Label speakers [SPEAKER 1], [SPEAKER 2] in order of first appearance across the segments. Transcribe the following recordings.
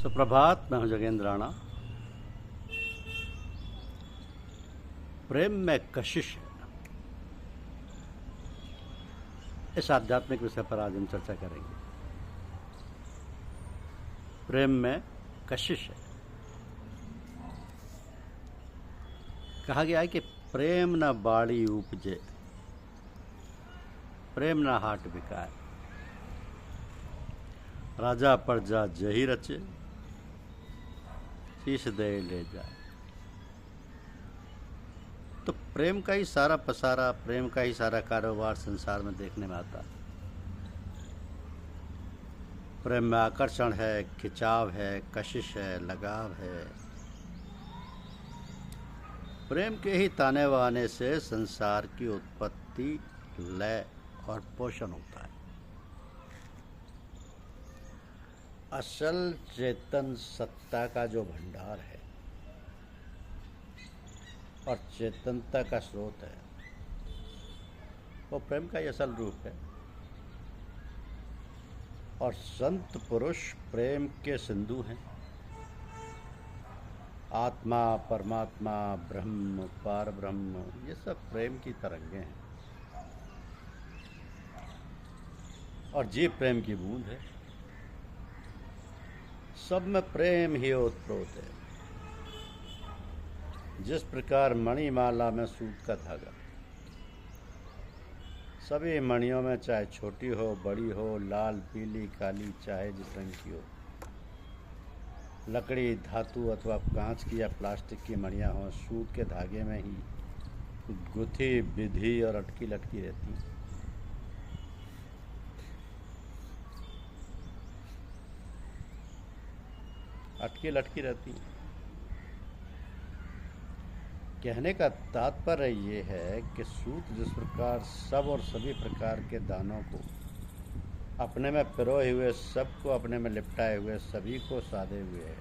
[SPEAKER 1] सुप्रभात। मैं हूं जोगेंद्र राणा। प्रेम में कशिश है, इस आध्यात्मिक विषय पर आज हम चर्चा करेंगे। प्रेम में कशिश है। कहा गया है कि प्रेम न बाड़ी उपजे, प्रेम न हाट बिकाए, राजा प्रजा जही रचे, शीश दे ले जाए। तो प्रेम का ही सारा पसारा, प्रेम का ही सारा कारोबार संसार में देखने में आता है। प्रेम में आकर्षण है, खिंचाव है, कशिश है, लगाव है। प्रेम के ही ताने वाने से संसार की उत्पत्ति, लय और पोषण होता है। असल चेतन सत्ता का जो भंडार है और चेतनता का स्रोत है, वो प्रेम का ही असल रूप है। और संत पुरुष प्रेम के सिंधु हैं। आत्मा, परमात्मा, ब्रह्म, पार ब्रह्म, ये सब प्रेम की तरंगे हैं। और जीव प्रेम की बूंद है। सब में प्रेम ही ओतप्रोत है। जिस प्रकार मणिमाला में सूत का धागा, सभी मणियों में चाहे छोटी हो, बड़ी हो, लाल, पीली, काली, चाहे जिस रंग की हो, लकड़ी, धातु अथवा कांच की या प्लास्टिक की मणियां हों, सूत के धागे में ही गुथी, बिधी और अटकी लटकी रहती हैं। अटकी लटकी रहती हैं। कहने का तात्पर्य ये है कि सूत जिस प्रकार सब और सभी प्रकार के दानों को अपने में पिरोए हुए, सबको अपने में लिपटाए हुए, सभी को साधे हुए है,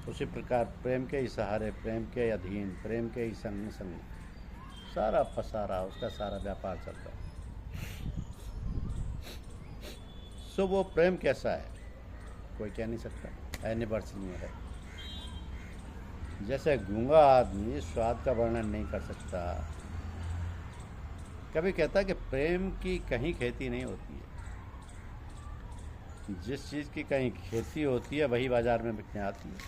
[SPEAKER 1] उसी प्रकार प्रेम के ही सहारे, प्रेम के अधीन, प्रेम के ही संग संग सारा पसारा, उसका सारा व्यापार चलता है। सो वो प्रेम कैसा है, कोई कह नहीं सकता, अनिवर्चनीय है। जैसे गूंगा आदमी स्वाद का वर्णन नहीं कर सकता, कभी कहता है कि प्रेम की कहीं खेती नहीं होती है। जिस चीज़ की कहीं खेती होती है वही बाजार में बिकने आती है।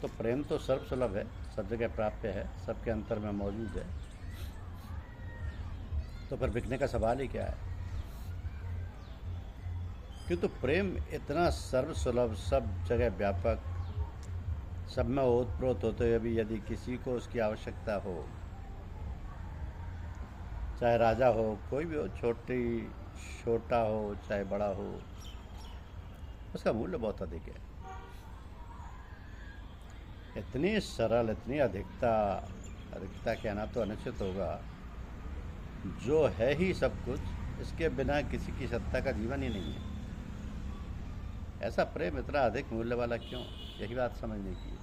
[SPEAKER 1] तो प्रेम तो सर्वसुलभ है, सब जगह प्राप्य है, सबके अंतर में मौजूद है। तो फिर बिकने का सवाल ही क्या है? किंतु प्रेम इतना सर्वसुलभ, सब जगह व्यापक, सब में ओतप्रोत होते हुए भी यदि किसी को उसकी आवश्यकता हो, चाहे राजा हो, कोई भी हो, छोटा हो चाहे बड़ा हो, उसका मूल्य बहुत अधिक है। इतनी सरल, इतनी अधिकता कहना तो अनुचित होगा, जो है ही सब कुछ, इसके बिना किसी की सत्ता का जीवन ही नहीं है। ऐसा प्रेम इतना अधिक मूल्य वाला क्यों? यही बात समझने की है।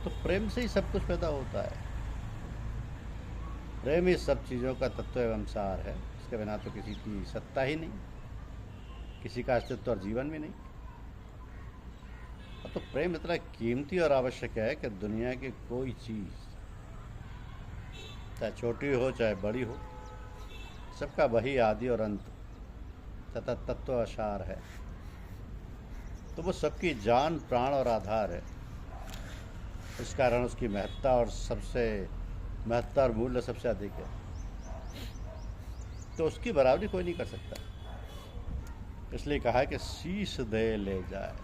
[SPEAKER 1] तो प्रेम से ही सब कुछ पैदा होता है। प्रेम ही सब चीज़ों का तत्व एवं सार है। इसके बिना तो किसी की सत्ता ही नहीं, किसी का अस्तित्व और जीवन भी नहीं। तो प्रेम इतना कीमती और आवश्यक है कि दुनिया की कोई चीज़, चाहे छोटी हो चाहे बड़ी हो, सबका वही आदि और अंत तथा तत्व आसार है। तो वो सबकी जान, प्राण और आधार है। इस कारण उसकी महत्ता और मूल्य सबसे अधिक है। तो उसकी बराबरी कोई नहीं कर सकता। इसलिए कहा है कि शीश दे ले जाए।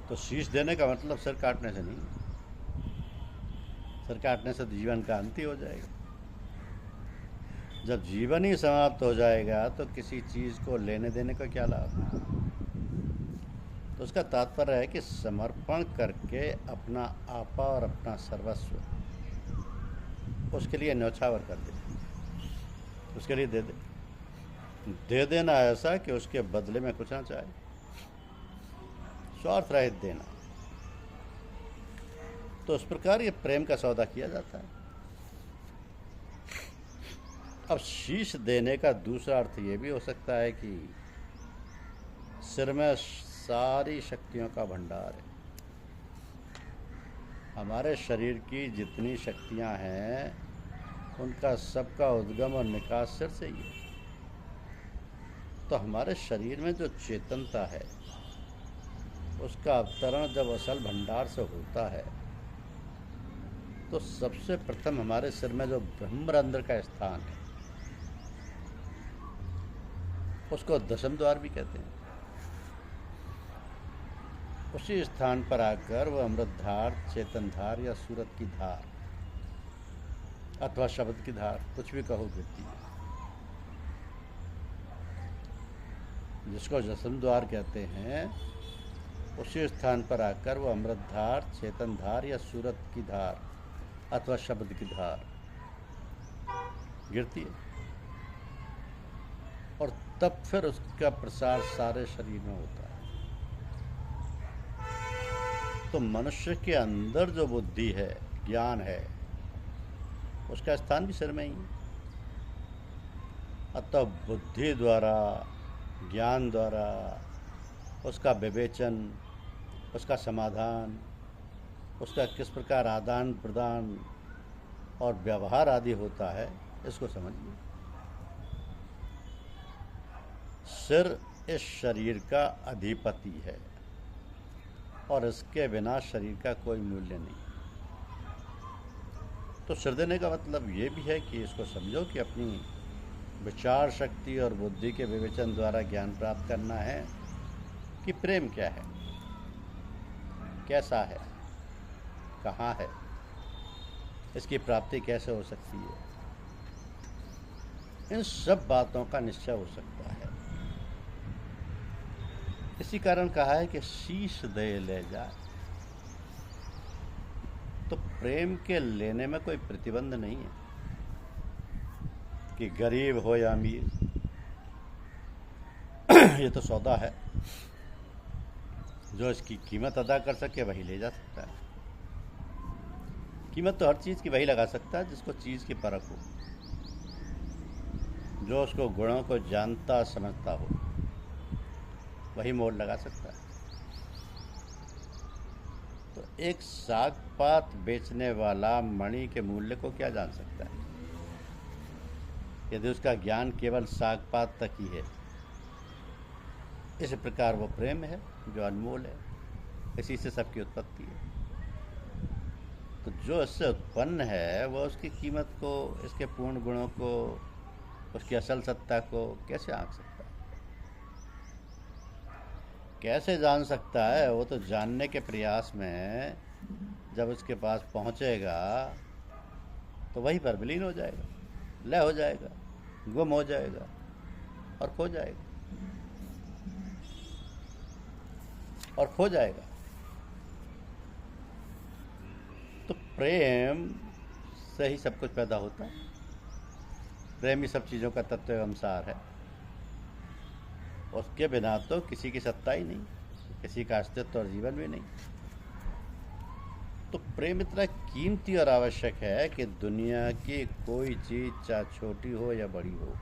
[SPEAKER 1] तो शीश देने का मतलब सिर काटने से नहीं। सिर काटने से जीवन का अंत ही हो जाएगा। जब जीवन ही समाप्त हो जाएगा तो किसी चीज़ को लेने देने का क्या लाभ? तो उसका तात्पर्य है कि समर्पण करके अपना आपा और अपना सर्वस्व उसके लिए न्यौछावर कर दे, उसके लिए दे देना ऐसा कि उसके बदले में कुछ ना चाहे, स्वार्थ रहित देना। तो उस प्रकार ये प्रेम का सौदा किया जाता है। अब शीश देने का दूसरा अर्थ ये भी हो सकता है कि सिर में सारी शक्तियों का भंडार है। हमारे शरीर की जितनी शक्तियां हैं उनका सबका उद्गम और निकास सिर से ही है। तो हमारे शरीर में जो चेतनता है उसका अवतरण जब असल भंडार से होता है तो सबसे प्रथम हमारे सिर में जो ब्रह्मरंध्र का स्थान है उसको दशम द्वार भी कहते हैं। उसी स्थान पर आकर वह अमृतधार, चेतनधार या सूरत की धार अथवा शब्द की धार, कुछ भी कहो, गिरती है, जिसको दशम द्वार कहते हैं। उसी स्थान पर आकर वह अमृतधार, चेतनधार या सूरत की धार अथवा शब्द की धार गिरती है और तब फिर उसका प्रसार सारे शरीर में होता है। तो मनुष्य के अंदर जो बुद्धि है, ज्ञान है, उसका स्थान भी सिर में ही है। अतः बुद्धि द्वारा, ज्ञान द्वारा उसका विवेचन, उसका समाधान, उसका किस प्रकार आदान प्रदान और व्यवहार आदि होता है, इसको समझिए। सिर इस शरीर का अधिपति है और इसके बिना शरीर का कोई मूल्य नहीं। तो सिर देने का मतलब ये भी है कि इसको समझो कि अपनी विचार शक्ति और बुद्धि के विवेचन द्वारा ज्ञान प्राप्त करना है कि प्रेम क्या है, कैसा है, कहाँ है, इसकी प्राप्ति कैसे हो सकती है। इन सब बातों का निश्चय हो सकता है। इसी कारण कहा है कि शीश दे ले जाए। तो प्रेम के लेने में कोई प्रतिबंध नहीं है कि गरीब हो या अमीर, ये तो सौदा है। जो इसकी कीमत अदा कर सके वही ले जा सकता है। कीमत तो हर चीज़ की वही लगा सकता है जिसको चीज़ की परख हो, जो उसको गुणों को जानता समझता हो, वही मोल लगा सकता है। तो एक साग पात बेचने वाला मणि के मूल्य को क्या जान सकता है यदि उसका ज्ञान केवल साग पात तक ही है। इस प्रकार वो प्रेम है जो अनमोल है, इसी से सबकी उत्पत्ति है। तो जो इससे उत्पन्न है वह उसकी कीमत को, इसके पूर्ण गुणों को, उसकी असल सत्ता को कैसे आंक सकता है? कैसे जान सकता है? वो तो जानने के प्रयास में जब उसके पास पहुंचेगा तो वहीं पर विलीन हो जाएगा, लय हो जाएगा, गुम हो जाएगा और खो जाएगा और खो जाएगा। तो प्रेम से ही सब कुछ पैदा होता है। प्रेम ही सब चीज़ों का तत्व एवं सार है। उसके बिना तो किसी की सत्ता ही नहीं, किसी का अस्तित्व और जीवन भी नहीं। तो प्रेम इतना कीमती और आवश्यक है कि दुनिया की कोई चीज़ चाहे छोटी हो या बड़ी हो,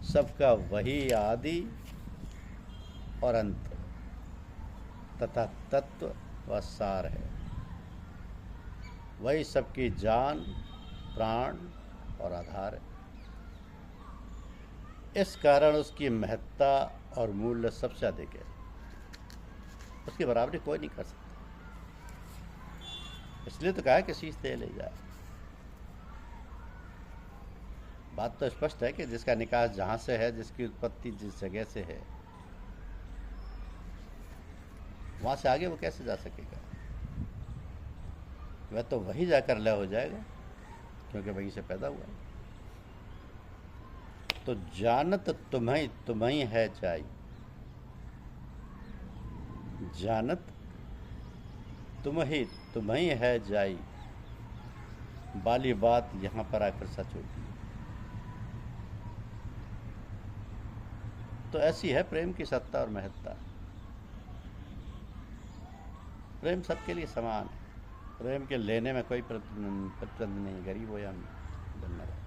[SPEAKER 1] सबका वही आदि और अंत तथा तत्व व सार है। वही सबकी जान, प्राण और आधार है। इस कारण उसकी महत्ता और मूल्य सबसे अधिक है। उसकी बराबरी कोई नहीं कर सकता। इसलिए तो कहा कि शीश दे ले जाए। बात तो स्पष्ट है कि जिसका निकास जहां से है, जिसकी उत्पत्ति जिस जगह से है, वहां से आगे वो कैसे जा सकेगा? वह तो वही जाकर लय हो जाएगा क्योंकि वहीं से पैदा हुआ है। तो जानत तुम्हें तुम्हें है जाई, जानत तुम्हें है जाई, बाली बात यहां पर आकर सच होती है। तो ऐसी है प्रेम की सत्ता और महत्ता। प्रेम सबके लिए समान है। प्रेम के लेने में कोई प्रतिबंध नहीं, गरीब हो या अमीर। धन्यवाद।